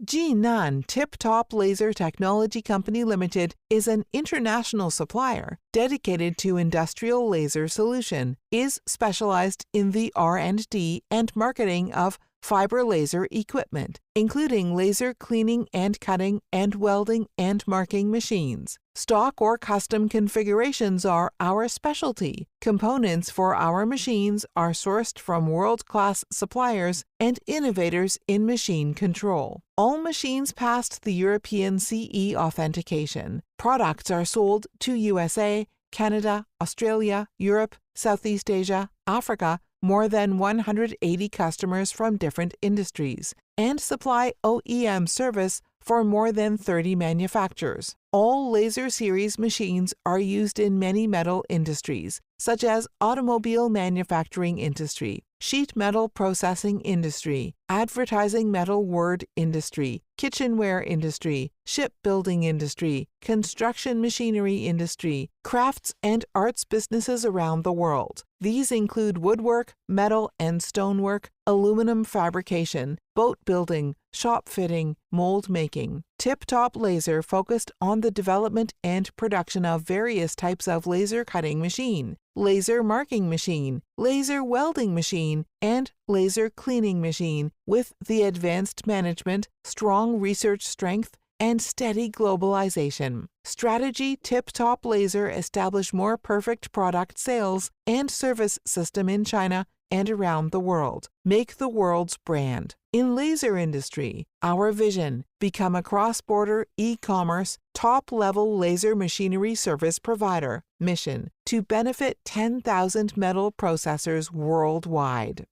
Jinan Tip-Top Laser Technology Company Limited is an international supplier dedicated to industrial laser solution, is specialized in the R&D and marketing of fiber laser equipment, including laser cleaning and cutting and welding and marking machines. Stock or custom configurations are our specialty. Components for our machines are sourced from world-class suppliers and innovators in machine control. All machines passed the European CE authentication. Products are sold to USA, Canada, Australia, Europe, Southeast Asia, Africa, more than 180 customers from different industries, and supply OEM service for more than 30 manufacturers. All laser series machines are used in many metal industries, such as automobile manufacturing industry, sheet metal processing industry, advertising metal word industry, kitchenware industry, shipbuilding industry, construction machinery industry, crafts and arts businesses around the world. These include woodwork, metal and stonework, aluminum fabrication, boat building, shop fitting, mold making. Tip-Top Laser focused on the development and production of various types of laser cutting machine, laser marking machine, laser welding machine, and laser cleaning machine with the advanced management, strong research strength, and steady globalization. Strategy Tip-Top Laser establish more perfect product sales and service system in China and around the world. Make the world's brand. In laser industry, our vision, become a cross-border e-commerce, top-level laser machinery service provider. Mission, to benefit 10,000 metal processors worldwide.